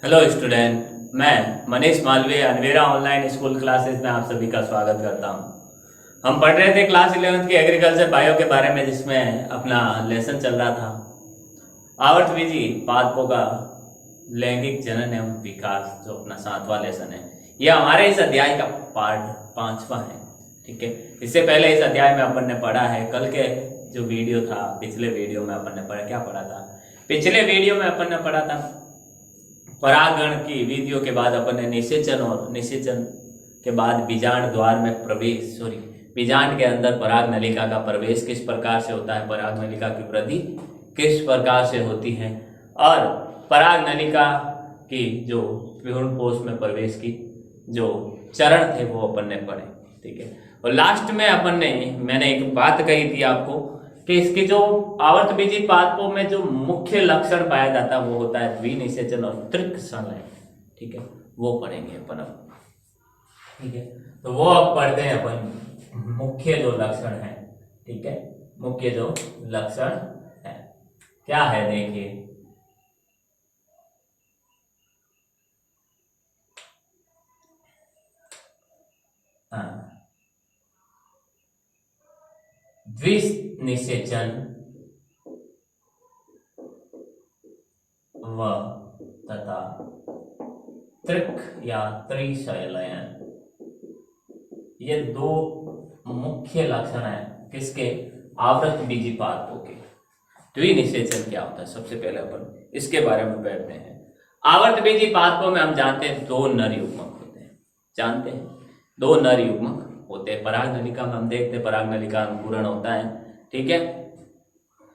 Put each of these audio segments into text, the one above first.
Hello student, मैं मनीष मालवीय अनवेरा online school classes में आप सभी का स्वागत करता हूं। हम पढ़ रहे थे क्लास 11th की एग्रीकल्चर बायो के बारे में, जिसमें अपना लेसन चल रहा था आवर्तबीजी पादपों का लैंगिक जनन एवं विकास, जो अपना 7वां लेसन है। यह हमारे इस अध्याय का पार्ट 5वां है। ठीक है, इससे पहले इस अध्याय में अपन ने पढ़ा है, कल के जो वीडियो था, पिछले वीडियो में अपन ने क्या पढ़ा था। पिछले वीडियो में अपन ने पढ़ा था परागण की विधियों के बाद अपन ने निषेचन, और निषेचन के बाद बीजांड द्वार में प्रवेश, बीजांड के अंदर पराग नलिका का प्रवेश किस प्रकार से होता है, पराग नलिका की वृद्धि किस प्रकार से होती है, और पराग नलिका की जो भ्रूणपोष में प्रवेश की जो चरण थे वो अपन ने पढ़े। ठीक है, और लास्ट में मैंने एक बात कही थी आपको कि इसके जो आवर्तबीजी पादपों में जो मुख्य लक्षण पाया जाता है वो होता है द्विनिषेचन और त्रिक संलयन। ठीक है, वो पढ़ेंगे अपन अब। ठीक है, तो वो अब पढ़ते हैं अपन मुख्य जो लक्षण है। ठीक है, मुख्य जो लक्षण है क्या है, देखिए। द्विनिषेचन व तथा त्रिक या त्रिशयलयन, ये दो मुख्य लक्षण हैं किसके, आवृतबीजी पादपों के। द्विनिषेचन क्या होता है, सबसे पहले अपन इसके बारे में बैठते हैं। आवर्तबीजी पादपों में हम जानते हैं दो नर युग्मक होते हैं, जानते हैं दो नर युग्मक होते हैं। पराग नलिका में हम देखते हैं पराग नलिका अंकुरण होता है। ठीक है,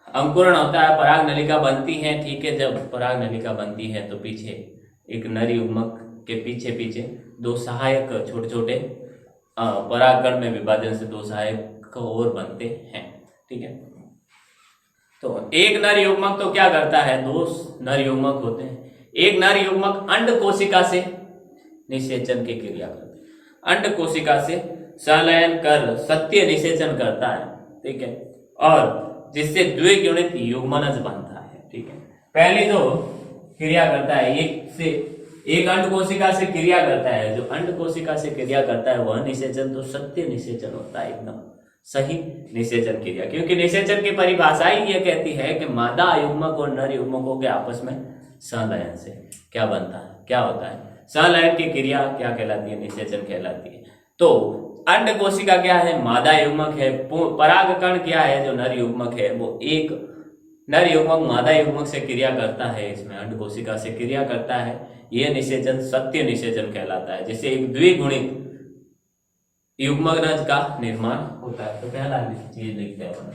अंकुरण होता है, पराग नलिका बनती है। ठीक है, जब पराग नलिका बनती है तो पीछे एक नर युग्मक के पीछे पीछे दो सहायक छोटे छोटे परागकण में विभाजन से दो सहायक और बनते हैं। ठीक है, तो एक नर युग्मक तो क्या करता है, दो नर युग्मक होते हैं। एक नर युग्मक अंड कोशिका से निषेचन की क्रिया करता है, अंड कोशिका से संलयन कर सत्य निषेचन करता है। ठीक है, और जिससे द्विगुणित युग्मनज बनता है। ठीक है, पहले जो क्रिया करता है एक अंड कोशिका से क्रिया करता है, जो अंड कोशिका से क्रिया करता है वह निषेचन तो सत्य निषेचन होता है, एकदम सही निषेचन क्रिया। क्योंकि निषेचन की परिभाषा ही ये कहती है कि मादा युग्मक और नर युग्मकों के आपस में संलयन से क्या बनता है, क्या होता है, संलयन की क्रिया क्या कहलाती है, निषेचन कहलाती है। तो अंड कोशिका क्या है, मादा युग्मक है। परागकण क्या है, जो नर युग्मक है, वो एक नर युग्मक मादा युग्मक से क्रिया करता है, इसमें अंड कोशिका से क्रिया करता है। यह निषेचन सत्य निषेचन कहलाता है, जिससे एक द्विगुणित युग्मनज का निर्माण होता है। तो पहला चीज लिखते हैं अपन,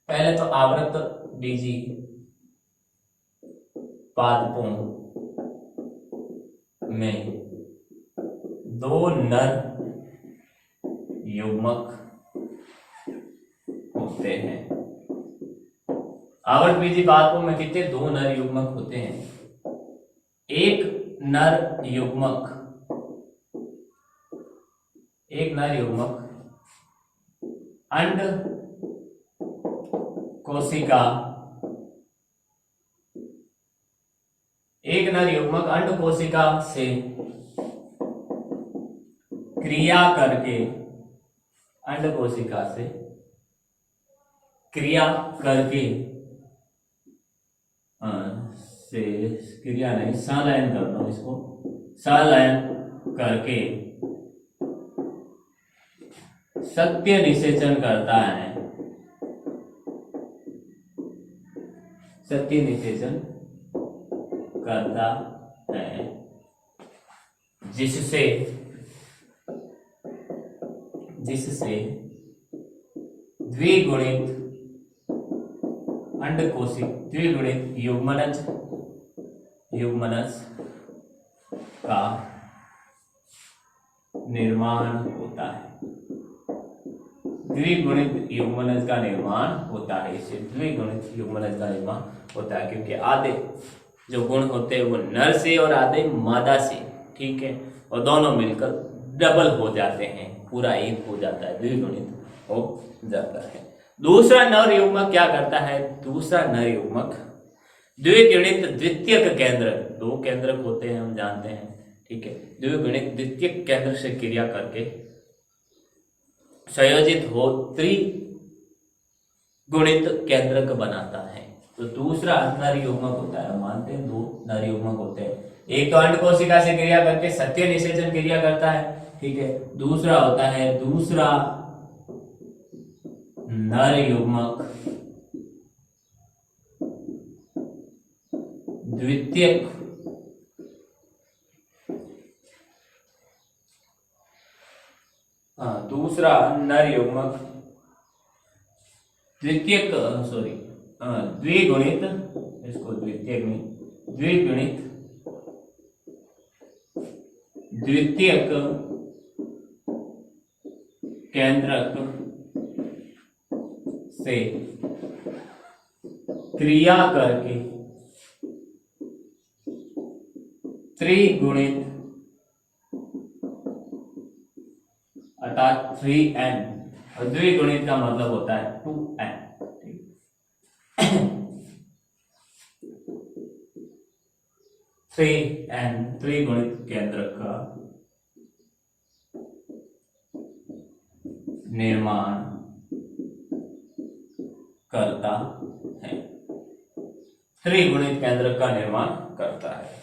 पहले तो आवृतबीजी पादपों में दो नर युग्मक होते हैं। आवृतबीजी पादपों में कितने, दो नर युग्मक होते हैं। एक नर युग्मक अंड कोशिका, एक नर युग्मक अंड कोशिका से क्रिया करके, अंड कोशिका से क्रिया करके से क्रिया नहीं, संलयन करता हूं इसको, संलयन करके सत्य निषेचन करता है, सत्य निषेचन करता है, जिससे द्विगुणित द्विगुणित युग्मनज का निर्माण होता है। द्विगुणित युग्मनज का निर्माण होता है, इससे द्विगुणित युग्मनज का निर्माण होता है, क्योंकि आधे जो गुण होते हैं वो नर से और आधे मादा से। ठीक है, और दोनों मिलकर डबल हो जाते हैं, पूरा एक हो जाता है, द्विगुणित हो जाता है। दूसरा नर युग्मक क्या करता है, दूसरा नर युग्मक द्विगुणित द्वितीयक केंद्र, दो केंद्रक होते हैं हम जानते हैं, ठीक है। द्विगुणित द्वितीयक केंद्र से क्रिया करके संयोजित हो त्रिगुणित केंद्रक बनाता है। तो दूसरा नर युग्मक होता है, मानते हैं दो नर युग्मक होते हैं, एक तो अंड कोशिका से क्रिया करके सत्य निषेचन क्रिया करता है, ठीक है। दूसरा होता है दूसरा नर युग्मक द्वितीयक दूसरा नर युग्मक द्वितीयक द्विगुणित, इसको द्वितीयक नहीं, द्विगुणित द्वितीयक केंद्रक से क्रिया करके त्रिगुणित अर्थात 3n, और द्विगुणित का मतलब होता है 2n, ठीक। 3n त्रिगुणित केंद्र का निर्माण करता है, त्रिगुणित केंद्र का निर्माण करता है।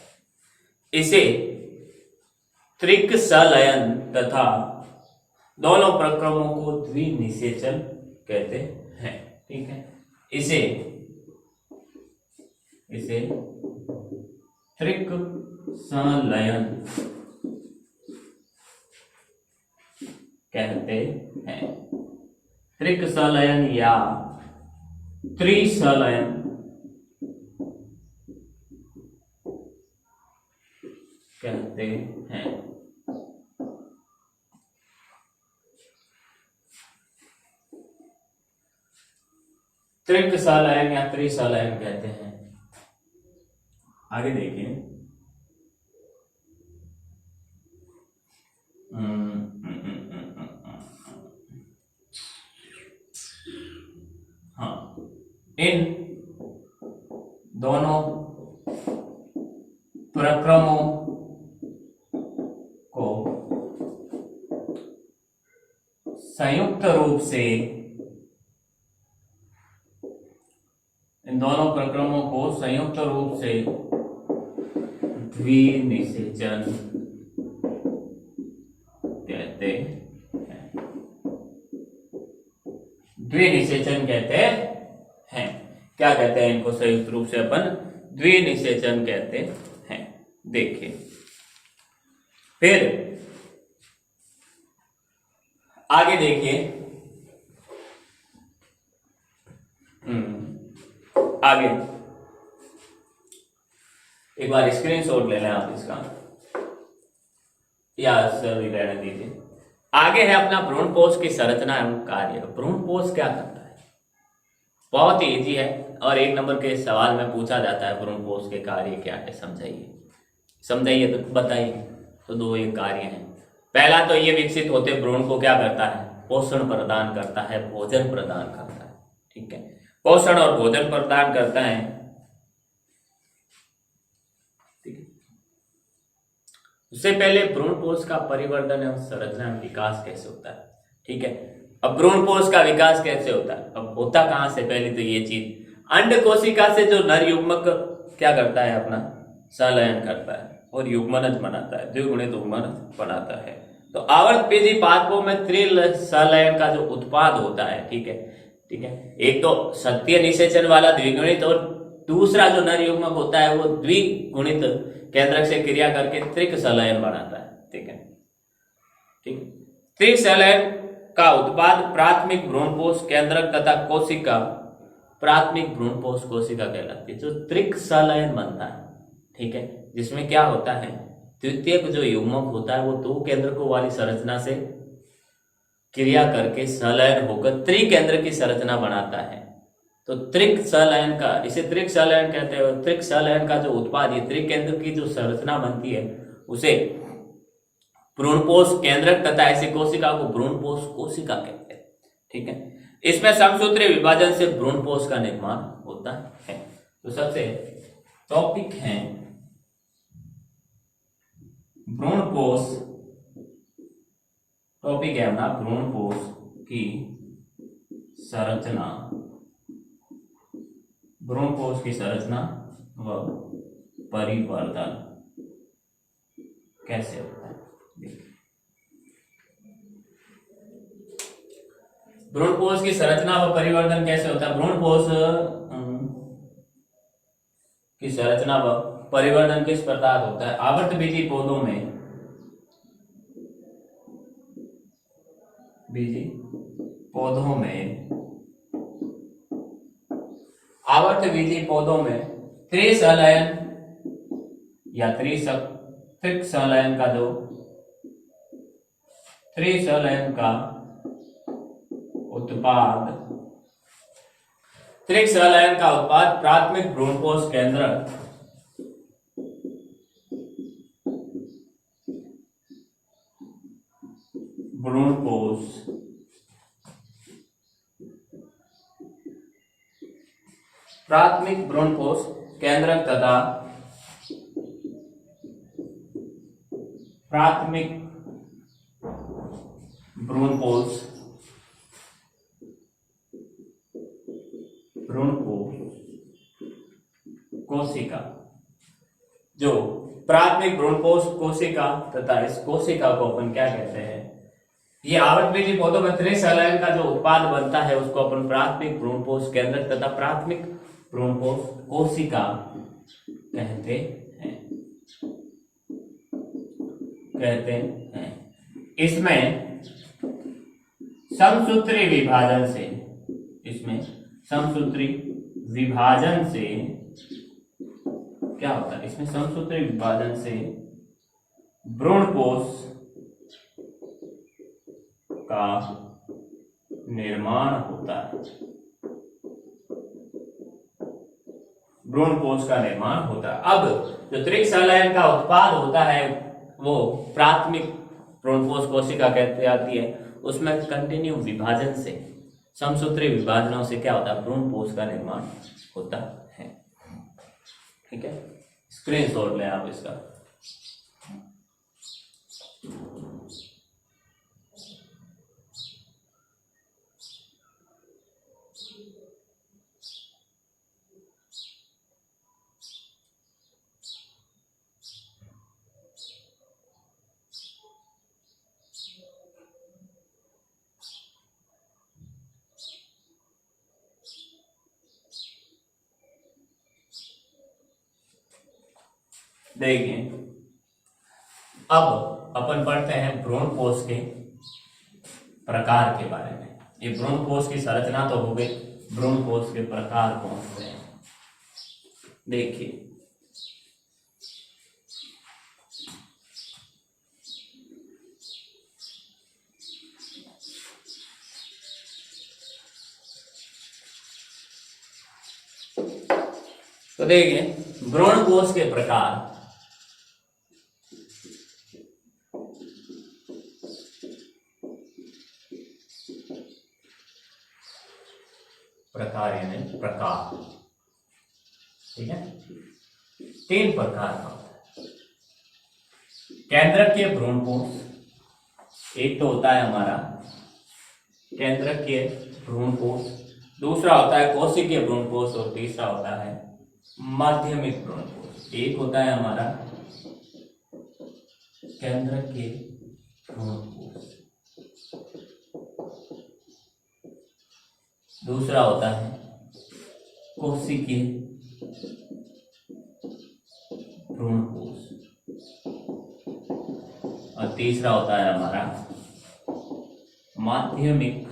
इसे त्रिक संलयन तथा दोनों प्रक्रमों को द्विनिषेचन कहते हैं, ठीक है। इसे त्रिक संलयन कहते हैं, त्रिक संलयन या त्रिसंलयन कहते हैं। त्रिक संलयन या त्रिसंलयन कहते हैं। आगे देखिए, हाँ, इन दोनों प्रक्रमों को संयुक्त रूप से, इन दोनों प्रक्रमों को संयुक्त रूप से द्विनिषेचन कहते हैं, द्विनिषेचन कहते हैं। क्या कहते हैं इनको? संयुक्त रूप से अपन द्विनिषेचन कहते हैं। देखिए, फिर आगे देखिए, आगे एक बार स्क्रीनशॉट ले लें आप इसका, या सर रहने दीजिए। आगे है अपना भ्रूणपोष की संरचना एवं कार्य। भ्रूणपोष क्या करता है? बहुत ही इजी है और एक नंबर के सवाल में पूछा जाता है, भ्रूणपोष के कार्य क्या है, समझाइए तो बताइए। तो दो ये कार्य हैं। पहला तो ये विकसित होते भ्रूण को क्या करता है? पोषण प्रदान करता है, भोजन प्रदान करता है, ठीक है। पोषण और भोजन प्रदान करता है, ठीक है। उससे पहले भ्रूणपोष का परिवर्धन एवं संरचना एवं विकास कैसे होता है, ठीक है। अब भ्रूणपोष का विकास कैसे होता है? अब होता कहां से? पहले तो ये चीज, अंड कोशिका से जो नर युग्मक क्या करता है? अपना संलयन करता है और युग्मनज बनाता है, द्विगुणित युग्मनज बनाता है। तो आवर्त बीजी पादपों में त्रिसंलयन का जो उत्पाद होता है, ठीक है, ठीक है। एक तो सत्य निषेचन वाला द्विगुणित, और दूसरा जो नर युग्मक होता है वो द्विगुणित केंद्रक से क्रिया करके त्रिक संलयन बनाता है, ठीक है, ठीक। त्रिसंलयन का उत्पाद प्राथमिक भ्रूणपोष केंद्रक तथा कोशिका, प्राथमिक भ्रूणपोष कोशिका कहलाती है। जो त्रिक संलयन बनता है, ठीक है, जिसमें क्या होता है? द्वितीयक जो युग्मक होता है वो दो केंद्रकों वाली संरचना से क्रिया करके संलयन होकर त्रिकेंद्र की संरचना बनाता है। तो त्रिक संलयन का, इसे त्रिक संलयन कहते हैं। त्रिक संलयन का जो उत्पाद, ये त्रिकेंद्र की जो संरचना बनती है उसे भ्रूणपोष केंद्रक तथा ऐसी कोशिका को भ्रूणपोष कोशिका कहते हैं, ठीक है। इसमें समसूत्री विभाजन से भ्रूणपोष का निर्माण होता है। तो सबसे टॉपिक है भ्रूणपोष। टॉपिक है अपना भ्रूणपोष की संरचना। भ्रूणपोष की संरचना व परिवर्धन कैसे होता है। भ्रूणपोष की संरचना व परिवर्तन कैसे होता है। भ्रूणपोष की संरचना व परिवर्तन किस प्रकार होता है। आवृतबीजी पौधों में आवृतबीजी पौधों में त्रिसंलयन या त्रिक संलयन का जो त्रिसंलयन का उत्पाद प्राथमिक भ्रूणपोष केंद्रक प्राथमिक भ्रूणपोष केंद्रक तथा प्राथमिक भ्रूणपोष कोशिका, जो प्राथमिक भ्रूणपोष कोशिका तथा इस कोशिका को अपन क्या कहते हैं, ये आवृतबीजी पौधों में त्रिसंलयन का जो उत्पाद बनता है उसको अपन प्राथमिक भ्रूणपोष केंद्रक तथा प्राथमिक भ्रूणपोष कोशिका कहते हैं। इसमें समसूत्री विभाजन से क्या होता है। इसमें समसूत्री विभाजन से भ्रूणपोष का निर्माण होता है। भ्रूणपोष का निर्माण होता है। अब जो त्रिसंलयन का उत्पाद होता है वो प्राथमिक भ्रूणपोष कोशिका कहती जाती है। उसमें कंटिन्यू विभाजन से, समसूत्री विभाजनों से क्या होता है, भ्रूणपोष का निर्माण होता है। ठीक है, स्क्रीनशॉट लें आप इसका। देखिए, अब अपन पढ़ते हैं भ्रूणपोष के प्रकार के बारे में। ये भ्रूणपोष की संरचना तो हो गई, भ्रूणपोष के प्रकार कौन से हैं देखिए। तो देखिए, भ्रूणपोष के प्रकार यानी प्रकार, ठीक है। 3 प्रकार का होता है। केंद्रकीय भ्रूणपोष एक तो होता है हमारा केंद्रकीय भ्रूणपोष, दूसरा होता है कोशिकीय भ्रूणपोष और तीसरा होता है माध्यमिक भ्रूणपोष। एक होता है हमारा केंद्रकीय भ्रूणपोष, दूसरा होता है कोशिकीय भ्रूणपोष और तीसरा होता है हमारा माध्यमिक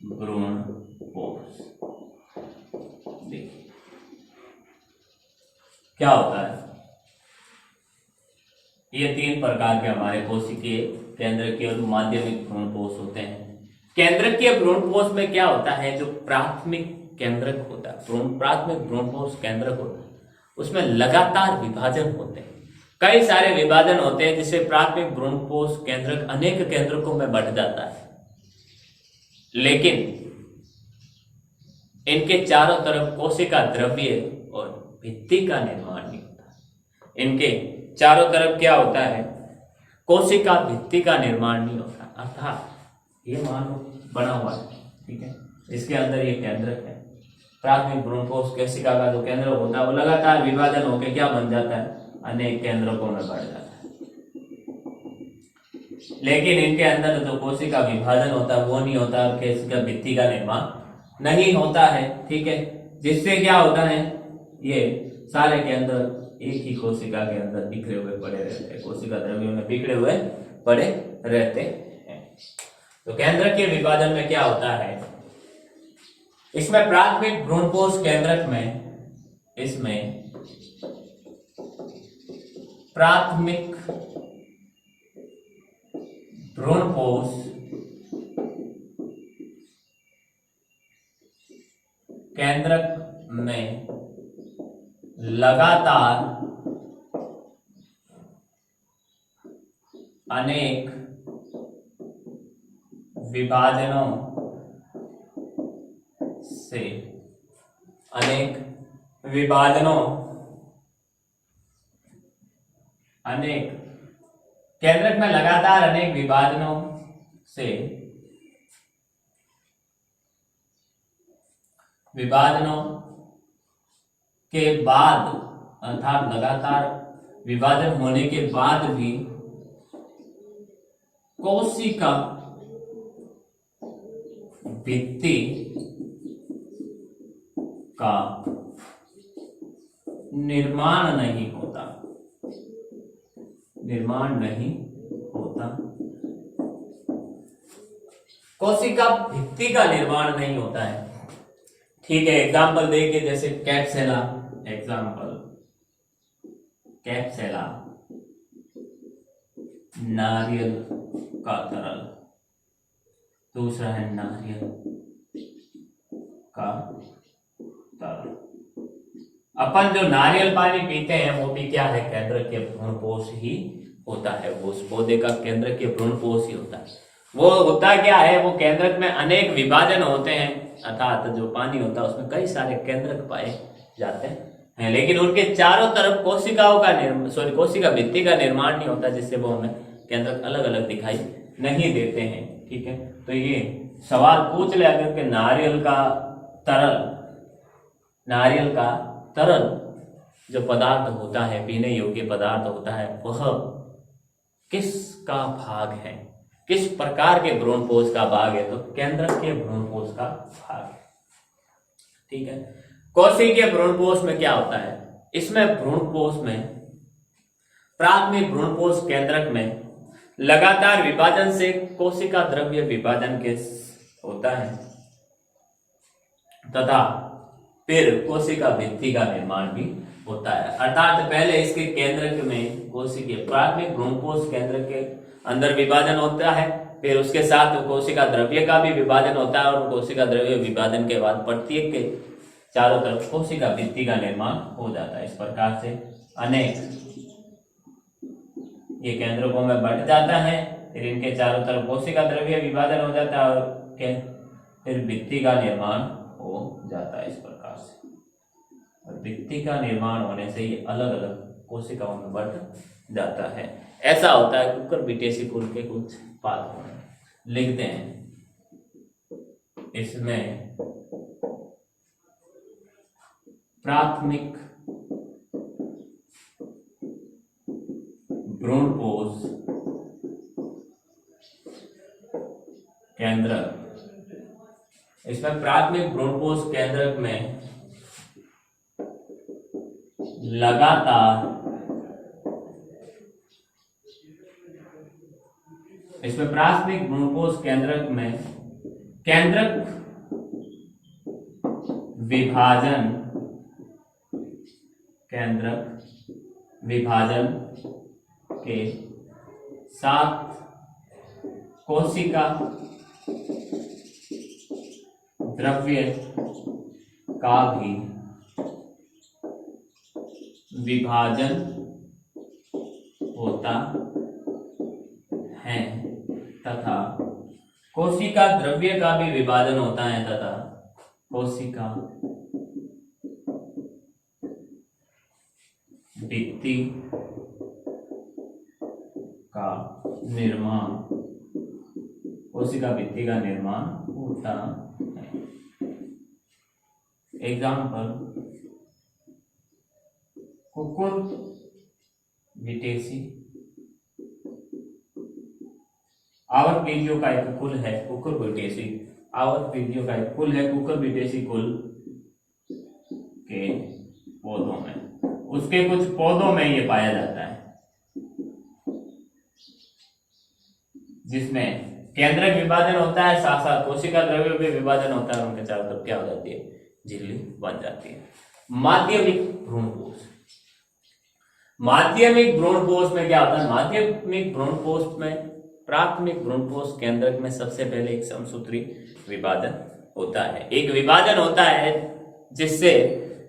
भ्रूणपोष। देखिए क्या होता है, ये 3 प्रकार के हमारे कोशिकीय, केंद्रकीय और माध्यमिक भ्रूणपोष होते हैं। केंद्रकीय भ्रूणपोष में क्या होता है, जो प्राथमिक केंद्रक होता है, प्राथमिक भ्रूणपोष केंद्रक होता है, उसमें लगातार विभाजन होते हैं, कई सारे विभाजन होते हैं, जिससे प्राथमिक भ्रूणपोष केंद्रक अनेक केंद्रकों में बढ़ जाता है। लेकिन इनके चारों तरफ कोशिका द्रव्य और भित्ति का निर्माण नहीं होता। इनके चारों तरफ क्या होता है, कोशिका भित्ति का निर्माण नहीं होता। अर्थात ये मान लो बना हुआ है, ठीक है, इसके अंदर ये केंद्रक है। प्राथमिक भ्रूणपोष कोशिका का जो केंद्र होता है वो लगातार विभाजन होकर क्या बन जाता है, अनेक केंद्रकों में बढ़ जाता है। लेकिन इनके अंदर जो कोशिका विभाजन होता है वो नहीं होता, कोशिका भित्ति का निर्माण नहीं होता है, ठीक है। जिससे क्या होता है, ये सारे के अंदर एक ही कोशिका के अंदर बिखरे हुए पड़े रहते हैं, कोशिका द्रव्यों में बिखरे हुए पड़े रहते हैं। तो केंद्रक के विभाजन में क्या होता है, इसमें प्राथमिक भ्रूणपोष केंद्रक में, इसमें प्राथमिक भ्रूणपोष केंद्रक में लगातार अनेक विभाजनों से, अनेक केंद्रक में लगातार अनेक विभाजनों से, विभाजनों के बाद, अर्थात लगातार विभाजन होने के बाद भी कोशिका भित्ति का निर्माण नहीं होता, कोशिका भित्ति का निर्माण नहीं होता है, ठीक है। एग्जाम्पल देखिए, जैसे कैप्सेला, एग्जाम्पल कैप्सेला नारियल का तरल, दूसरा है नारियल का तरल। अपन जो नारियल पानी पीते हैं वो भी क्या है, केंद्रक के भ्रूणपोष ही होता है, वो उस पौधे का केंद्रक के भ्रूणपोष ही होता है। वो होता क्या है, वो केंद्रक में अनेक विभाजन होते हैं, अर्थात जो पानी होता है उसमें कई सारे केंद्रक पाए जाते हैं, लेकिन उनके चारों तरफ कोशिकाओं का कोशिका भित्ति का निर्माण नहीं होता, जिससे वो हमें केंद्रक अलग अलग दिखाई नहीं देते हैं, ठीक है। तो ये सवाल पूछ ले अगर कि नारियल का तरल जो पदार्थ होता है, पीने योग्य पदार्थ होता है, वह किसका भाग है, किस प्रकार के भ्रूणपोष का भाग है, तो केंद्रक के भ्रूणपोष का भाग है, ठीक है। कोशिकीय भ्रूणपोष में क्या होता है, इसमें भ्रूणपोष में प्राथमिक भ्रूणपोष केंद्रक में लगातार विभाजन से कोशिका द्रव्य विभाजन के होता है तथा फिर कोशिका भित्ति का निर्माण भी होता है। अर्थात पहले इसके केंद्रक में कोशिकीय प्राथमिक भ्रूणपोष केंद्र के अंदर विभाजन होता है, फिर उसके साथ कोशिका द्रव्य का भी विभाजन होता है, और कोशिका द्रव्य विभाजन के बाद प्रत्येक के चारों तरफ कोशिका भित्ति का निर्माण हो जाता है। इस प्रकार से अनेक ये केंद्रकों में बढ़ जाता है, फिर इनके चारों तरफ कोशिका द्रव्य विभाजन हो जाता है और फिर भित्ति का निर्माण हो जाता है इस प्रकार से। और भित्ति का निर्माण होने से ये अलग अलग कोशिकाओं में बढ़ जाता है। ऐसा होता है। कुकर बीटेसी कुल के कुछ पाठ लिखते हैं, इसमें प्राथमिक भ्रूणपोष केंद्रक, इसमें प्राथमिक भ्रूणपोष केंद्रक में लगातार इसमें प्राथमिक भ्रूणपोष केंद्रक में केंद्रक विभाजन, केंद्रक विभाजन के साथ कोशिका द्रव्य का भी विभाजन होता है तथा कोशिका द्रव्य का भी विभाजन होता है तथा कोशिका भित्ति का निर्माण, कोशिका भित्ति का निर्माण होता है। एग्जाम्पल, कुकुरबिटेसी आवर्त बीजियों का एक कुल है। कुकुरबिटेसी आवर्त बीजियों का एक कुल है। कुकुरबिटेसी कुल के पौधों में, उसके कुछ पौधों में ये पाया जाता है, जिसमें केंद्रक विभाजन होता है, साथ साथ कोशिका द्रव्य भी विभाजन होता है। उनके चारों तरफ क्या हो जाती है? झिल्ली बन जाती है। माध्यमिक भ्रूणपोष, माध्यमिक भ्रूणपोष में क्या होता है? माध्यमिक भ्रूणपोष में प्राथमिक भ्रूणपोष केंद्रक में सबसे पहले एक समसूत्री विभाजन होता है। एक विभाजन होता है जिससे,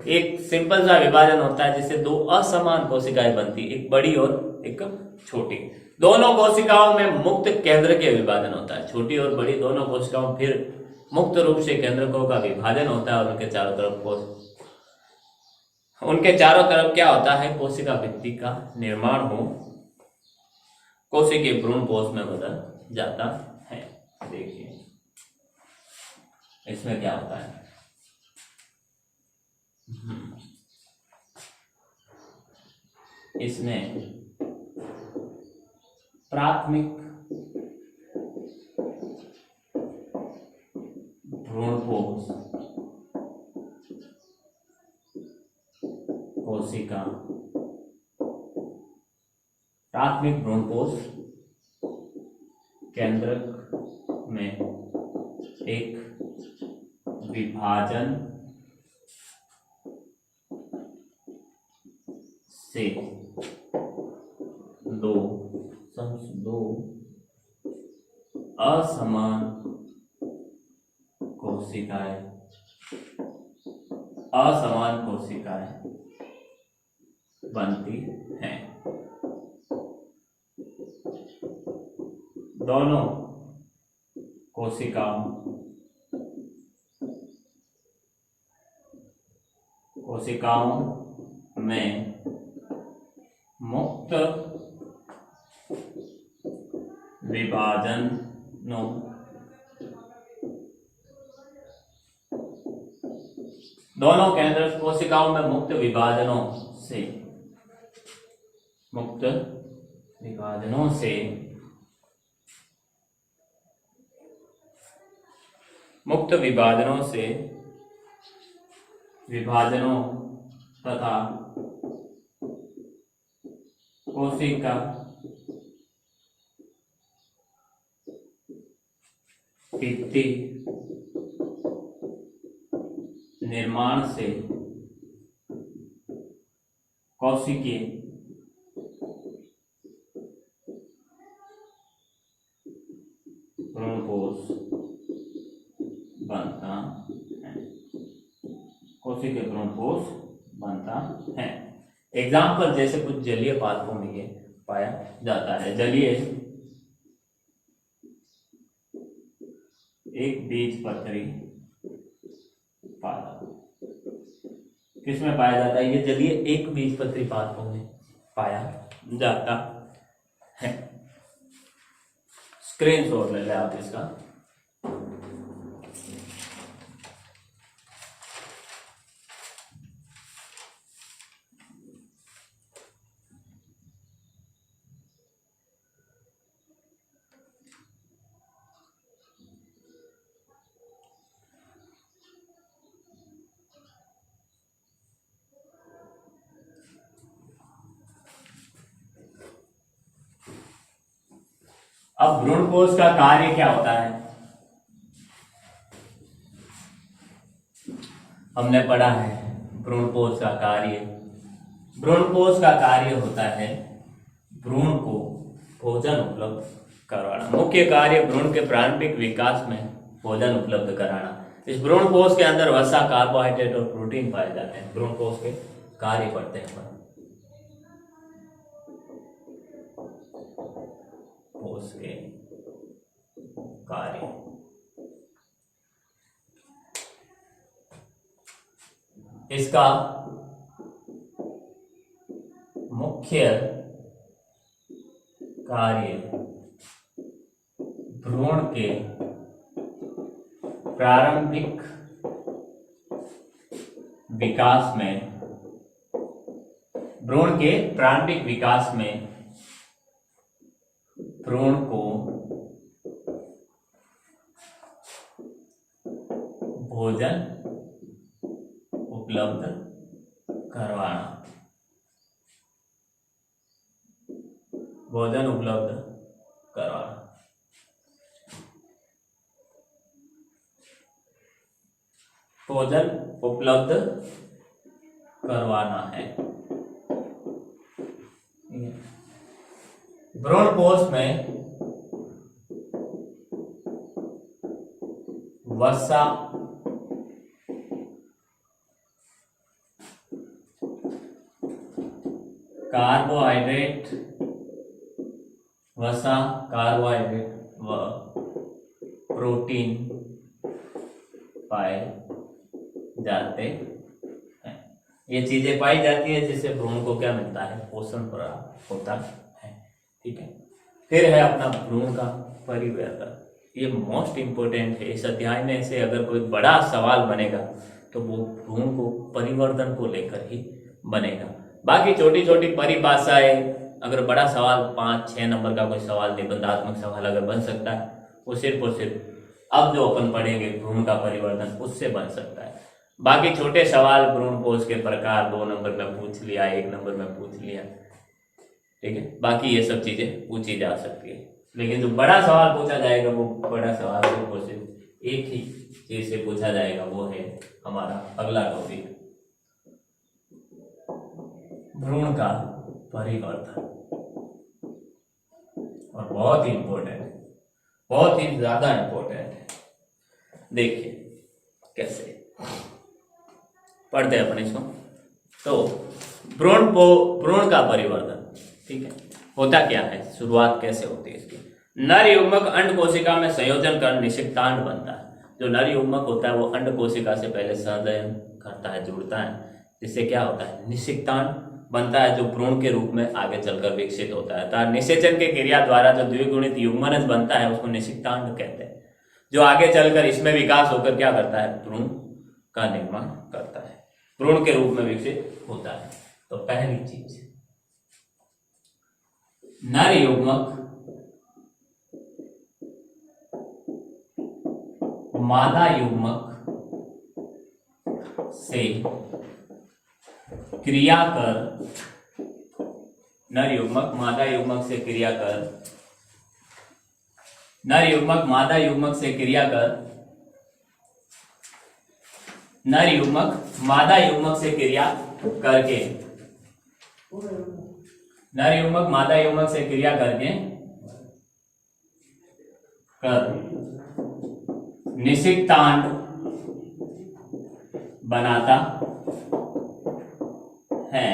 एक सिंपल सा विभाजन होता है जिससे दो असमान कोशिकाएं बनती, एक बड़ी और एक छोटी। दोनों कोशिकाओं में मुक्त केंद्र के विभाजन होता है। छोटी और बड़ी दोनों कोशिकाओं फिर मुक्त रूप से केंद्रकों का विभाजन होता है और उनके चारों तरफ क्या होता है? कोशिका भित्ति का निर्माण हो, कोशिकीय भ्रूणपोष में बदल जाता है। देखिए इसमें क्या होता है? इसमें प्राथमिक भ्रूणपोष कोशिका, प्राथमिक भ्रूणपोष केंद्रक में एक विभाजन से दो असमान कोशिकाएं बनती हैं। दोनों कोशिकाओं में मुक्त विभाजनों दोनों केंद्र कोशिकाओं में मुक्त विभाजनों से विभाजनों तथा कोशिका भित्ति निर्माण से कोशिकीय भ्रूणपोष बनता है। कोशिकीय भ्रूणपोष बनता है। एग्जाम्पल, जैसे कुछ जलीय पादपों में ये पाया जाता है। जलीय एक बीजपत्री पादप किसमें पाया जाता है? ये जलीय एक बीजपत्री पादपों में पाया जाता है। स्क्रीनशॉट ले लें आप इसका। अब भ्रूणपोष का कार्य क्या होता है? हमने पढ़ा है भ्रूणपोष का कार्य। भ्रूणपोष का कार्य होता है भ्रूण को भोजन उपलब्ध कराना। मुख्य कार्य भ्रूण के प्रारंभिक विकास में भोजन उपलब्ध कराना। इस भ्रूणपोष के अंदर वसा, कार्बोहाइड्रेट और प्रोटीन पाए जाते हैं। भ्रूणपोष के कार्य पढ़ते हैं अपन। कोश के कार्य। इसका मुख्य कार्य भ्रूण के प्रारंभिक विकास में, भ्रूण के प्रारंभिक विकास में भ्रूण को भोजन उपलब्ध करवाना, भोजन उपलब्ध करवाना। भोजन उपलब्ध करवाना है। भ्रूण कोश में वसा, कार्बोहाइड्रेट, वसा, कार्बोहाइड्रेट व प्रोटीन पाए जाते हैं। ये चीजें पाई जाती है जिससे भ्रूण को क्या मिलता है, पोषण प्राप्त होता है। ठीक है, फिर है अपना भ्रूण का परिवर्तन। ये मोस्ट इंपोर्टेंट है। इस अध्याय में से अगर कोई बड़ा सवाल बनेगा तो वो भ्रूण को परिवर्तन को लेकर ही बनेगा। बाकी छोटी छोटी परिभाषाएं, अगर बड़ा सवाल 5-6 नंबर का कोई सवाल, निबंधात्मक सवाल अगर बन सकता है, वो सिर्फ और सिर्फ अब जो अपन पढ़ेंगे भ्रूण का परिवर्तन, उससे बन सकता है। बाकी छोटे सवाल भ्रूण कोश के प्रकार 2 नंबर में पूछ लिया, 1 नंबर में पूछ लिया, ठीक है। बाकी ये सब चीजें पूछी जा सकती है, लेकिन जो बड़ा सवाल पूछा जाएगा वो बड़ा सवाल सिर्फ और सिर्फ एक ही चीज से पूछा जाएगा, वो है हमारा अगला टॉपिक, भ्रूण का परिवर्तन। और बहुत ही इंपॉर्टेंट है, बहुत ही ज्यादा इंपॉर्टेंट है। देखिए कैसे पढ़ते हैं अपन इसको। तो भ्रूण का परिवर्तन, ठीक है, होता क्या है, शुरुआत कैसे होती है इसकी। नर युग्मक अंड कोशिका में संयोजन कर निषिक्तांड बनता है। जो नर युग्मक होता है वो अंड कोशिका से पहले संलयन करता है, जुड़ता है, जिससे क्या होता है, निषिक्तांड बनता है, जो भ्रूण के रूप में आगे चलकर विकसित होता है। तो निषेचन के क्रिया द्वारा जो द्विगुणित युग्मनज बनता है उसको निषिक्तांड कहते हैं, जो आगे चलकर इसमें विकास होकर क्या करता है, भ्रूण का निर्माण करता है, भ्रूण के रूप में विकसित होता है। तो पहली चीज, नर युग्मक मादा युग्मक से क्रिया कर, नर युग्मक मादा युग्मक से क्रिया कर, नर युग्मक मादा युग्मक से क्रिया कर, नर युग्मक मादा युग्मक से क्रिया करके, नर युग्मक मादा युग्मक से क्रिया करके निषिक्तांड बनाता है।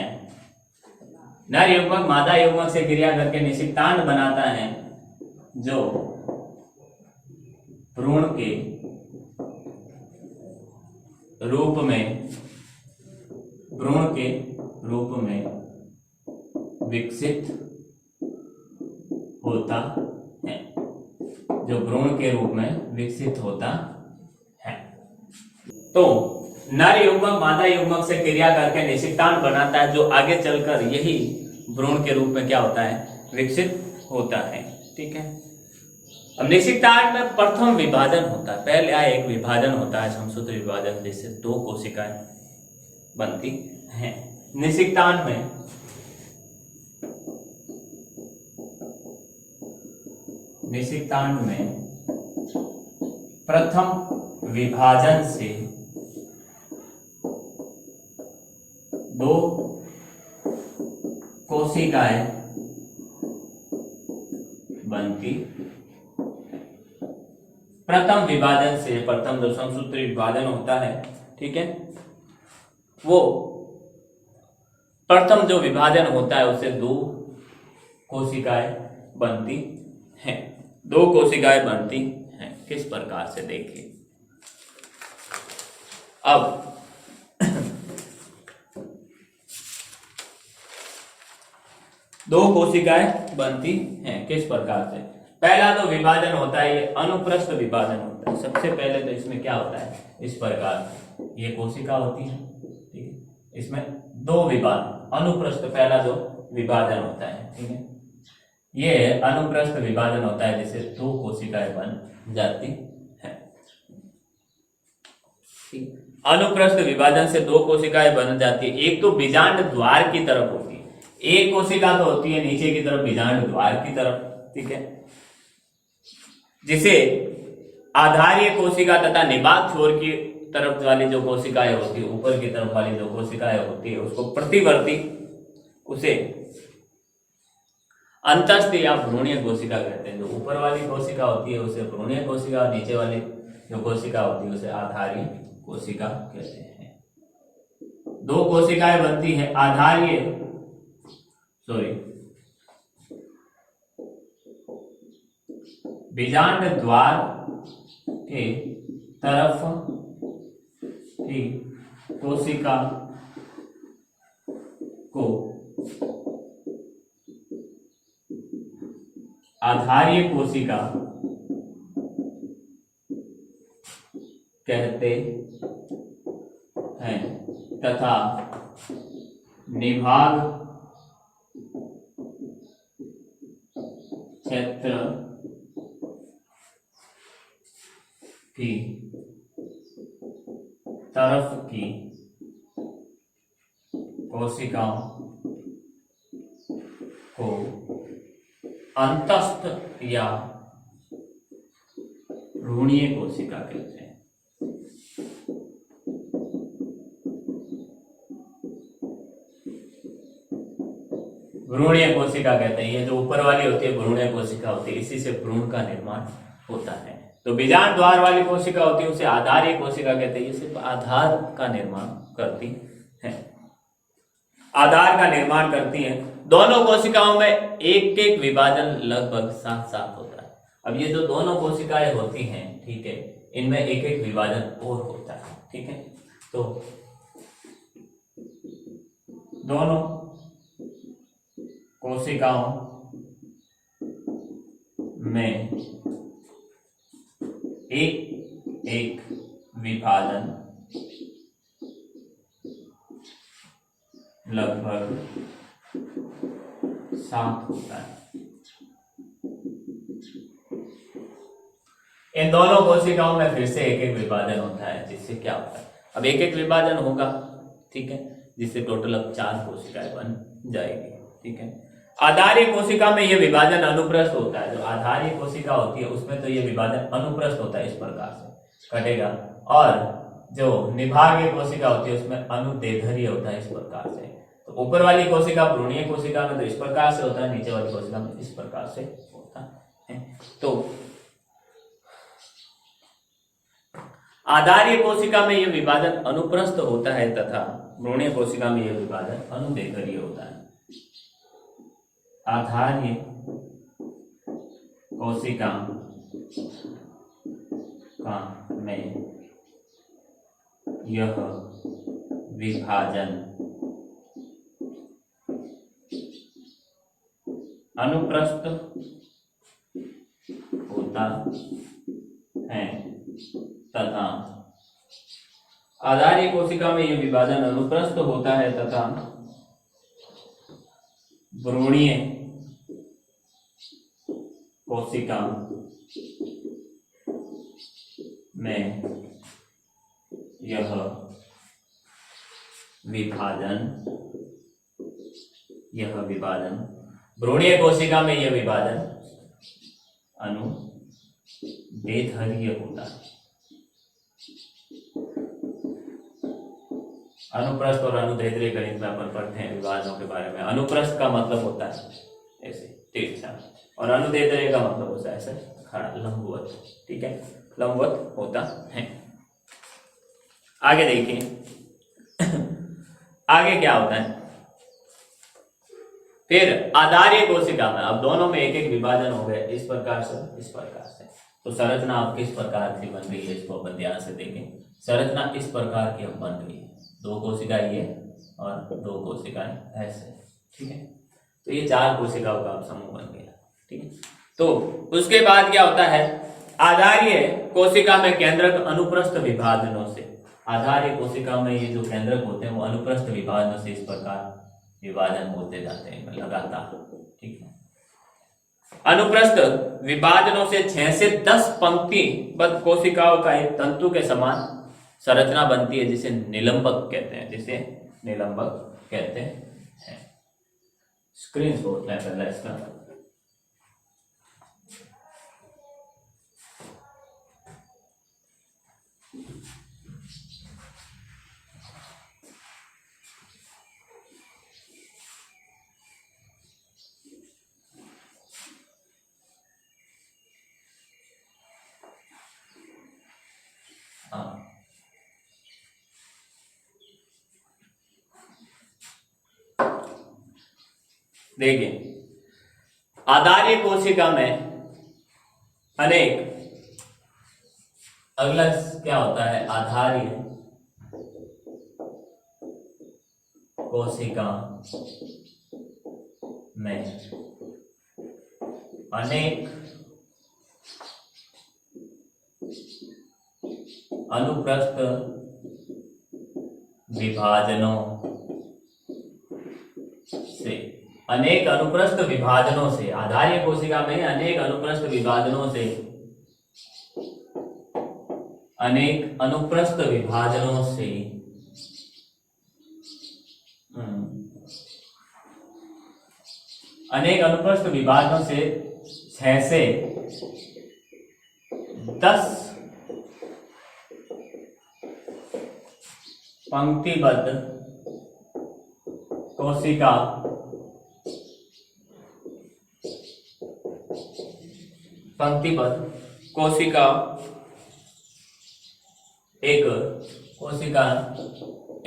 नर युग्मक मादा युग्मक से क्रिया करके निषिक्तांड बनाता है, जो भ्रूण के रूप में, भ्रूण के रूप में विकसित होता है, जो भ्रूण के रूप में विकसित होता है। तो नर युग्मक मादा युग्मक से क्रिया करके निषिक्तांड बनाता है, जो आगे चलकर यही भ्रूण के रूप में क्या होता है, विकसित होता है। ठीक है, अब निषिक्तांड में प्रथम विभाजन होता है। पहले एक विभाजन होता है, समसूत्र विभाजन, जिससे 2 कोशिकाएं बनती हैं। निषिक्तांड में प्रथम विभाजन से 2 कोशिकाएं बनती। प्रथम विभाजन से, प्रथम जो समसूत्र विभाजन होता है, ठीक है, वो प्रथम जो विभाजन होता है उससे 2 कोशिकाएं बनती हैं, 2 कोशिकाएं बनती हैं। किस प्रकार से देखिए, अब दो कोशिकाएं बनती हैं किस प्रकार से। पहला तो विभाजन होता है, ये अनुप्रस्थ विभाजन होता है। सबसे पहले तो इसमें क्या होता है, इस प्रकार ये कोशिका होती है, ठीक है, इसमें दो विभाजन, अनुप्रस्थ पहला जो विभाजन होता है, ठीक है, ये अनुप्रस्थ विभाजन होता है जिससे दो कोशिकाएं बन जाती है। अनुप्रस्थ विभाजन से दो कोशिकाएं बन जाती है। एक तो बीजांड द्वार की तरफ होती है, एक कोशिका तो होती है नीचे की तरफ बीजांड द्वार की तरफ, ठीक है, जिसे आधारीय कोशिका तथा निबाक छोर की तरफ वाली जो कोशिकाएं होती है, ऊपर की तरफ वाली जो कोशिकाएं होती है उसको प्रतिवर्ती, उसे अंतस्थ या भ्रूणीय कोशिका कहते हैं। जो ऊपर वाली कोशिका होती है उसे भ्रूणीय कोशिका, नीचे वाली जो कोशिका होती है उसे आधारीय कोशिका कहते हैं। दो कोशिकाएं बनती हैं, आधारीय बीजांड द्वार के तरफ की कोशिका को आधारीय कोशिका कहते हैं तथा निभाग क्षेत्र की तरफ की कोशिकाओं को अंतस्थ या भ्रूणीय कोशिका कहते हैं। भ्रूणीय कोशिका कहते हैं, ये जो ऊपर वाली होती है भ्रूणीय कोशिका होती है, इसी से भ्रूण का निर्माण होता है। तो बीजांड द्वार वाली कोशिका होती है उसे आधारीय कोशिका कहते हैं, ये सिर्फ आधार का निर्माण करती है, आधार का निर्माण करती है। दोनों कोशिकाओं में एक एक विभाजन लगभग साथ साथ होता है। अब ये जो दोनों कोशिकाएं होती हैं, ठीक है, इनमें एक एक विभाजन और होता है, ठीक है। तो दोनों कोशिकाओं में एक एक विभाजन लगभग साथ होता है। इन दोनों कोशिकाओं में फिर से एक एक विभाजन होता है, जिससे क्या होता है, अब एक एक विभाजन होगा, ठीक है, जिससे टोटल अब 4 कोशिकाएं बन जाएगी, ठीक है। आधारीय कोशिका में यह विभाजन अनुप्रस्थ होता है। जो आधारीय कोशिका होती है उसमें तो यह विभाजन अनुप्रस्थ होता है, इस प्रकार से कटेगा, और जो निभागीय कोशिका होती है उसमें अनुदैर्ध्य होता है, इस प्रकार से। तो ऊपर वाली कोशिका भ्रूणीय कोशिका में तो इस प्रकार से होता है, नीचे वाली कोशिका में इस प्रकार से होता है। तो आधारीय कोशिका में यह विभाजन अनुप्रस्थ होता है तथा भ्रूणीय कोशिका में यह विभाजन अनुदैर्ध्य होता है। आधारीय कोशिका में यह विभाजन अनुप्रस्थ होता है तथा आधारीय कोशिका में यह विभाजन अनुप्रस्थ होता है तथा भ्रूणीय कोशिका में यह विभाजन भ्रूणीय कोशिका में यह विभाजन अनुदैर्ध्य होता है। अनुप्रस्थ और अनुदैर्ध्य गणित में अपन पढ़ते हैं विभाजनों के बारे में। अनुप्रस्थ का मतलब होता है ऐसे तिरछा, और अनुदैर्ध्य का मतलब होता है ऐसे खड़ा, लंबवत, ठीक है, लंबवत होता है। आगे देखिए आगे क्या होता है। फिर आधारीय कोशिका में अब दोनों में एक एक विभाजन हो गए, इस प्रकार से, इस प्रकार से, तो संरचना आप किस प्रकार की बन रही है इसको अपन ध्यान से देखें। संरचना इस प्रकार की अब बन रही है, 2 कोशिकाएं ये और 2 कोशिकाएं ऐसे, ठीक है। तो ये 4 कोशिकाओं का अब समूह बन गया, ठीक है। तो उसके बाद क्या होता है, आधारीय कोशिका में केंद्रक अनुप्रस्थ विभाजनों से, आधारीय कोशिका में ये जो केंद्रक होते हैं वो अनुप्रस्थ विभाजनों से इस प्रकार विभाजन होते जाते हैं लगातार, ठीक है। अनुप्रस्थ विभाजनों से 6 से 10 पंक्तिबद्ध कोशिकाओं का एक तंतु के समान संरचना बनती है जिसे निलंबक कहते हैं, जिसे निलंबक कहते हैं। स्क्रीनशॉट है पहला इसका। देखिए, आधारीय कोशिका में अनेक, अगला क्या होता है, आधारीय कोशिका में अनेक अनुप्रस्थ विभाजनों से, अनेक अनुप्रस्थ विभाजनों से, आधारीय कोशिका में अनेक अनुप्रस्थ विभाजनों से, अनेक अनुप्रस्थ विभाजनों से अनेक अनुप्रस्थ विभाजनों से 6 से 10 पंक्तिबद्ध कोशिका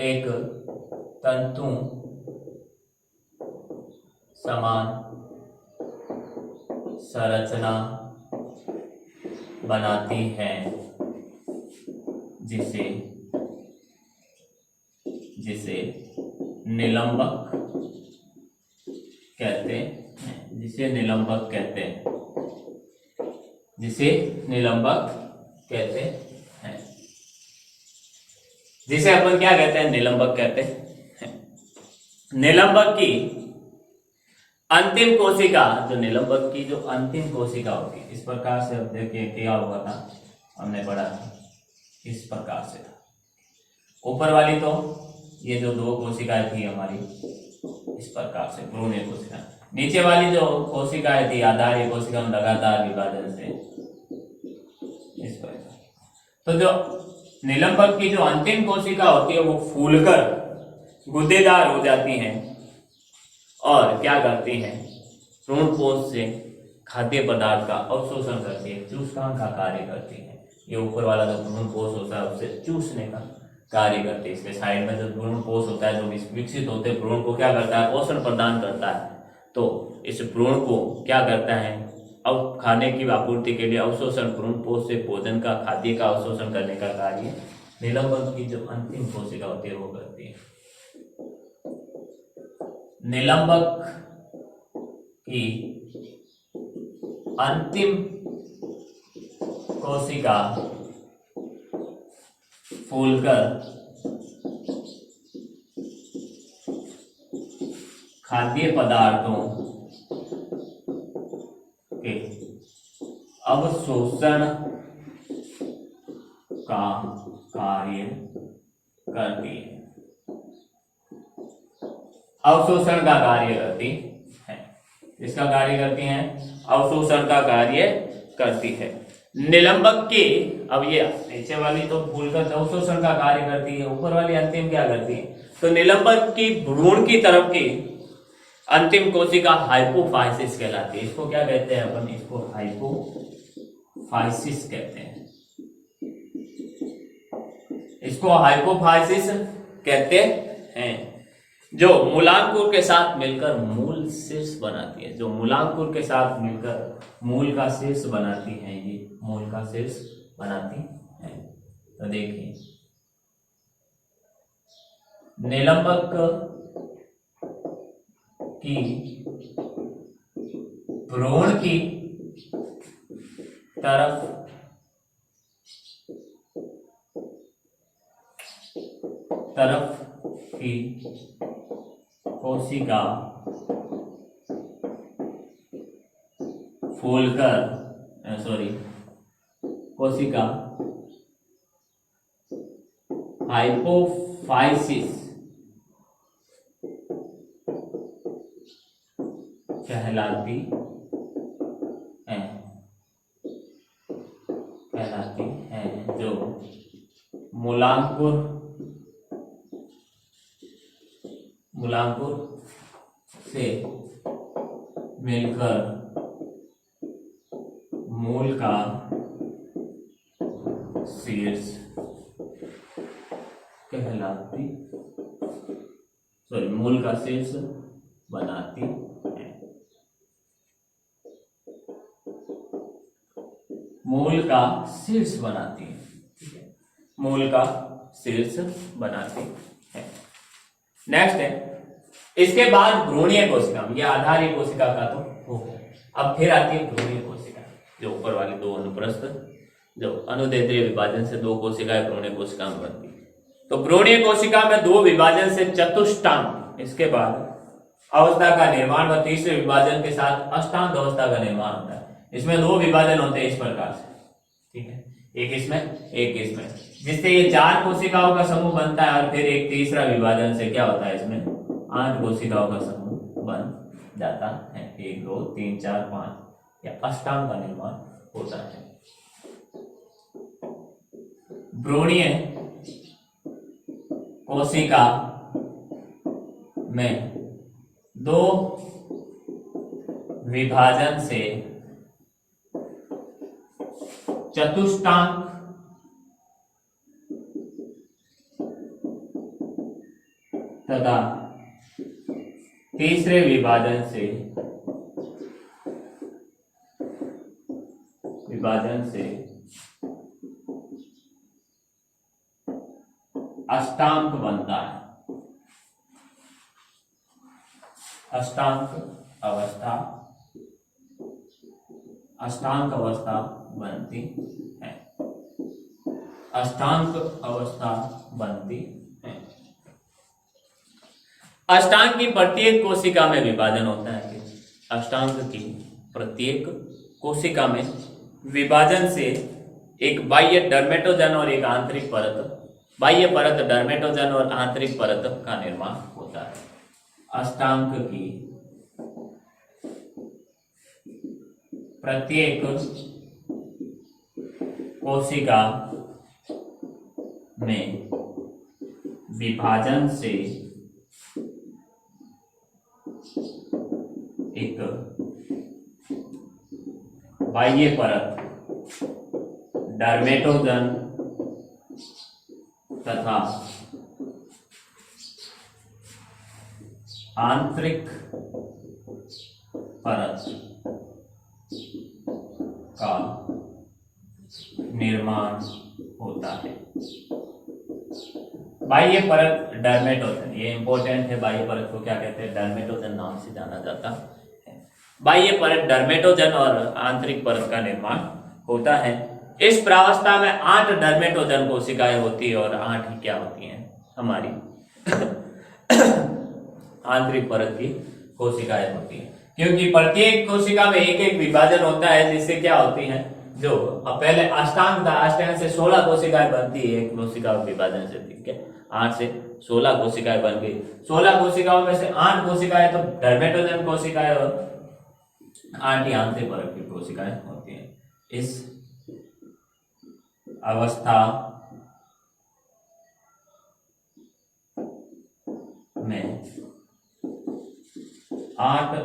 एक तंतु समान संरचना बनाती है जिसे निलंबक कहते हैं, जिसे निलंबक कहते हैं, जिसे अपन क्या कहते हैं, निलंबक कहते हैं। निलंबक की अंतिम कोशिका, जो निलंबक की जो अंतिम कोशिका होगी, इस प्रकार से, अब देखिए क्या हुआ था, हमने पढ़ा था इस प्रकार से था। ऊपर वाली तो ये जो 2 कोशिकाएं थी हमारी इस प्रकार से भ्रूणीय कोशिका, नीचे वाली जो कोशिकाएं थी आधारीय कोशिका में लगातार विभाजन से इस प्रकार। तो जो निलंबक की जो अंतिम कोशिका होती है वो फूलकर गुदेदार हो जाती हैं और क्या करती हैं, भ्रूणपोष से खाद्य पदार्थ का अवशोषण करती है, चूषण का कार्य करती है। ये ऊपर वाला जो भ्रूणपोष होता है उससे चूसने का कार्य करती है। इसके साइड में जो भ्रूणपोष होता है, जो विकसित होते हैं भ्रूण को क्या करता है, पोषण प्रदान करता है। तो इस भ्रूण को क्या करता है, अब खाने की आपूर्ति के लिए अवशोषण, भ्रूणपोष से भोजन का, खाद्य का अवशोषण करने का कार्य निलंबक की जो अंतिम कोशिका होती है वो करती है। निलंबक की अंतिम कोशिका फूलकर खाद्य पदार्थों के अवशोषण का कार्य करती है, अवशोषण का कार्य करती है। इसका कार्य करती हैं, अवशोषण का कार्य करती है। निलंबक की, अब ये नीचे वाली तो फूलकर अवशोषण का कार्य करती है, ऊपर वाली अंतिम क्या करती है, तो निलंबक की भ्रूण की तरफ की अंतिम कोशिका हाइपोफाइसिस कहलाती है। इसको क्या कहते हैं अपन, इसको हाइपोफाइसिस कहते हैं, इसको हाइपोफाइसिस कहते हैं। जो मूलांकुर के साथ मिलकर मूल शीर्ष बनाती है, जो मूलांकुर के साथ मिलकर मूल का शीर्ष बनाती है, ये मूल का शीर्ष बनाती है। तो देखिए निलंबक की भ्रूण की तरफ की कोशिका फूलकर कोशिका हाइपोफाइसिस कहलाती है, जो मूलांकुर से मिलकर मूल का शीर्ष मूल का शीर्ष बनाती है। मूल का शीर्ष बनाती है, ठीक है, मूल का शीर्ष बनाती है। नेक्स्ट है, इसके बाद भ्रूणीय कोशिका, ये आधारी कोशिका का तो हो गया। अब फिर आती है भ्रूणीय कोशिका, जो ऊपर वाली दो अनुप्रस्थ, जो अनुदैर्ध्य विभाजन से दो कोशिकाएं भ्रूणीय कोशिका में बनती है। तो भ्रूणीय कोशिका में दो विभाजन से चतुष्टांग, इसके बाद अवस्था का निर्माण व तीसरे विभाजन के साथ अष्टांग अवस्था का निर्माण होता है। इसमें दो विभाजन होते हैं इस प्रकार से, ठीक है, एक इसमें एक इसमें, जिससे ये 4 कोशिकाओं का समूह बनता है। और फिर एक तीसरा विभाजन से क्या होता है, इसमें 8 कोशिकाओं का समूह बन जाता है। 1 2 3 4 5 या अष्टांग का निर्माण होता है। भ्रूणीय कोशिका में दो विभाजन से चतुष्टांग तथा तीसरे विभाजन से अष्टांग बनता है। अष्टांग अवस्था बनती है। अष्टांग अवस्था बनती है। अष्टांग की प्रत्येक कोशिका में विभाजन होता है। अष्टांग की प्रत्येक कोशिका में विभाजन से एक बाह्य डर्मेटोजन और एक आंतरिक परत, बाह्य परत डर्मेटोजन और आंतरिक परत का निर्माण होता है। अष्टांग की प्रत्येक कोशिका में विभाजन से एक बाह्य परत डर्मेटोजन तथा आंतरिक परत का निर्माण होता है। बाह्य परत डर्मेटोजन, ये इंपॉर्टेंट है। बाह्य परत को क्या कहते हैं, डर्मेटोजन नाम से जाना जाता है। बाह्य परत डर्मेटोजन और आंतरिक परत का निर्माण होता है। इस प्रावस्था में 8 डर्मेटोजन कोशिकाएं होती है और 8 ही क्या होती हैं, हमारी आंतरिक परत की कोशिकाएं होती हैं। क्योंकि प्रत्येक कोशिका में एक एक विभाजन होता है, जिससे क्या होती है, जो पहले अष्टांग था, अष्टांग से 16 कोशिकाएं बनती है एक कोशिका विभाजन से, ठीक है, 8 से 16 कोशिकाएं बन गई। 16 कोशिकाओं में से 8 कोशिकाएं तो डर्मेटोजन कोशिकाएं और 8 ही आंतरिक परत की कोशिकाएं होती हैं। इस अवस्था में 8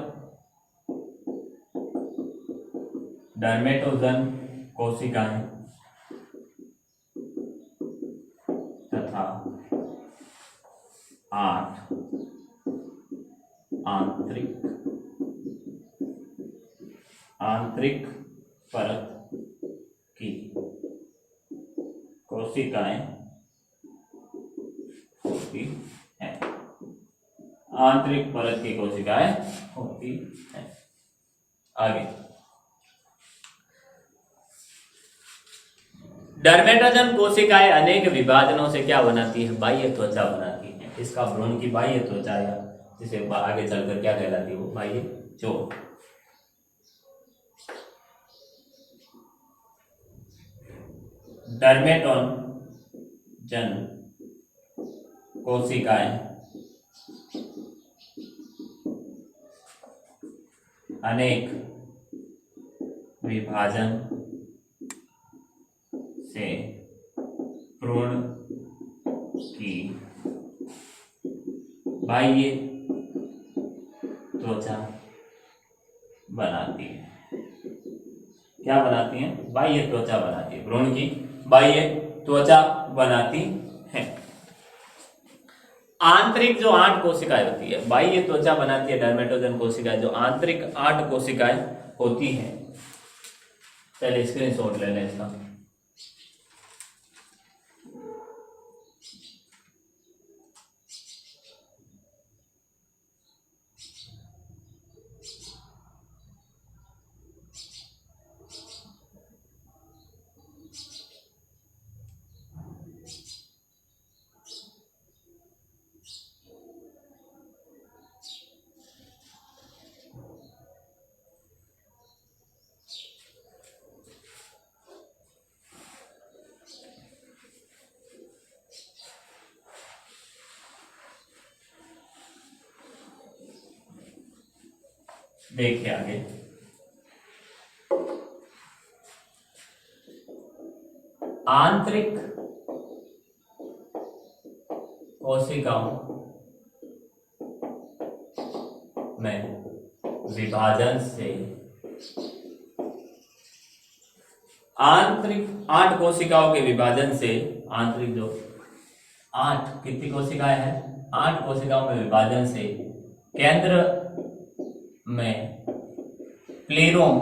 डर्मेटोजन कोशिकाएं तथा 8 आंतरिक परत की कोशिकाएं होती हैं। आंतरिक परत की कोशिकाएं होती हैं। आगे, डर्मेटोजन कोशिकाएं अनेक विभाजनों से क्या बनाती है? बाह्य त्वचा बनाती है। इसका भ्रूण की बाह्य त्वचा या जिसे आगे चलकर क्या कहलाती है? वो बाह्य चोट। डर्मेटोजन कोशिकाएं अनेक विभाजन से भ्रूण की बाह्य त्वचा बनाती है। क्या बनाती है? बाह्य त्वचा बनाती है। भ्रूण की बाह्य त्वचा बनाती है। आंतरिक जो 8 कोशिकाएं होती है, बाह्य त्वचा बनाती है डर्मेटोजन कोशिकाएं। जो आंतरिक 8 कोशिकाएं होती हैं, पहले स्क्रीनशॉट ले लें इसका। देखिए आगे, आंतरिक कोशिकाओं में विभाजन से आंतरिक 8 कोशिकाओं के विभाजन से, आंतरिक जो 8 कितनी कोशिकाएं हैं? 8 कोशिकाओं में विभाजन से केंद्र में प्लेरोम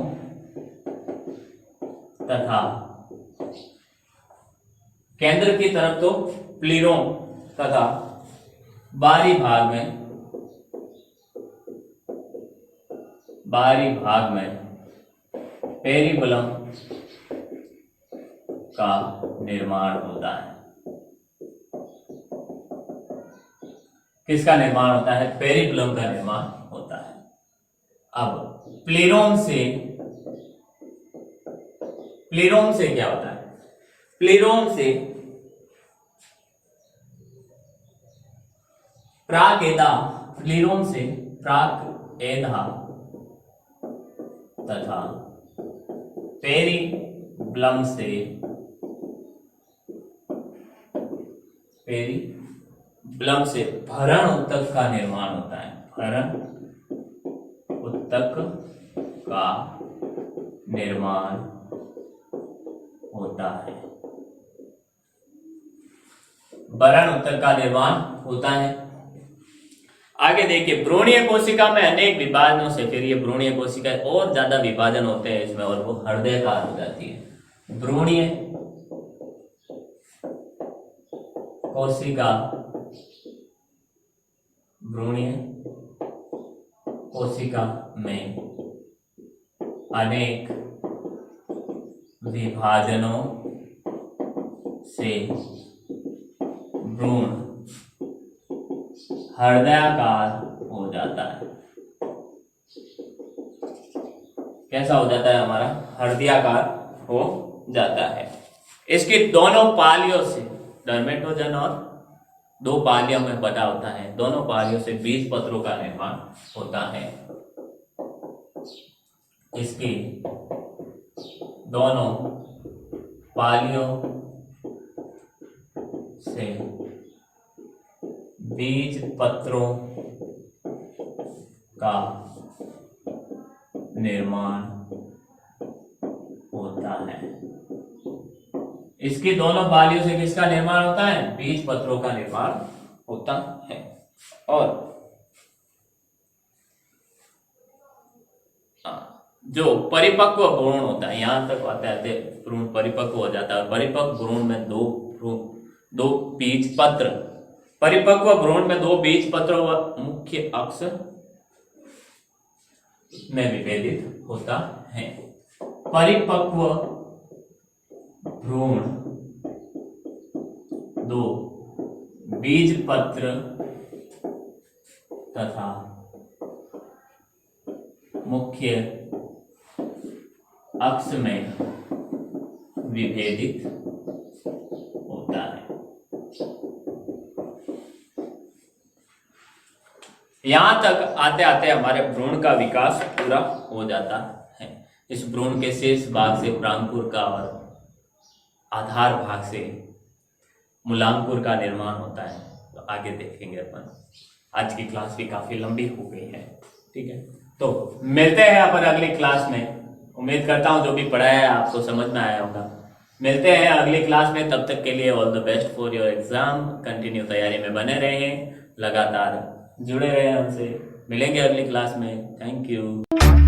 तथा केंद्र की तरफ तो प्लेरोम तथा बाहरी भाग में पेरिबलम का निर्माण होता है। किसका निर्माण होता है? पेरिबलम का निर्माण होता है। अब प्लेरोम से क्या होता है? प्लेरोम से प्रागेदा तथा पेरिबलम से भरण ऊतक का निर्माण होता है। भरण ऊतक का निर्माण होता है। भरण ऊतक का निर्माण होता है। आगे देखिए, भ्रूणीय कोशिका में अनेक विभाजनों से, फिर ये भ्रूणीय कोशिका और ज्यादा विभाजन होते हैं इसमें और वो हृदयकार हो जाती है। भ्रूणीय कोशिका में अनेक विभाजनों से भ्रूण हृदयाकार हो जाता है। कैसा हो जाता है? हमारा हृदयाकार हो जाता है। इसकी दोनों पालियों से, डर्मेटोजन और 2 पालियों में बटा होता है, दोनों पालियों से बीज पत्रों का निर्माण होता है। इसकी दोनों पालियों से बीज पत्रों का निर्माण होता है। इसकी दोनों पालियों से किसका निर्माण होता है? बीज पत्रों का निर्माण होता है। और जो परिपक्व भ्रूण होता है, यहां तक आते आते भ्रूण परिपक्व हो जाता है। और परिपक्व भ्रूण में दो बीज पत्र, परिपक्व भ्रूण में दो बीज पत्र व मुख्य अक्ष में विभेदित होता है। परिपक्व भ्रूण दो बीज पत्र तथा मुख्य अक्ष में विभेदित होता है। यहां तक आते आते हमारे भ्रूण का विकास पूरा हो जाता है। इस भ्रूण के शेष भाग से प्रांकुर का और आधार भाग से मूलांकुर का निर्माण होता है। तो आगे देखेंगे अपन। आज की क्लास भी काफी लंबी हो गई है, ठीक है। तो मिलते हैं अपन अगली क्लास में। उम्मीद करता हूं जो भी पढ़ाया है आपको समझ में आया होगा। मिलते हैं अगली क्लास में, तब तक के लिए all the best for your exam. Continue तैयारी में बने रहें, लगातार जुड़े रहें हमसे। मिलेंगे अगली क्लास में। Thank you.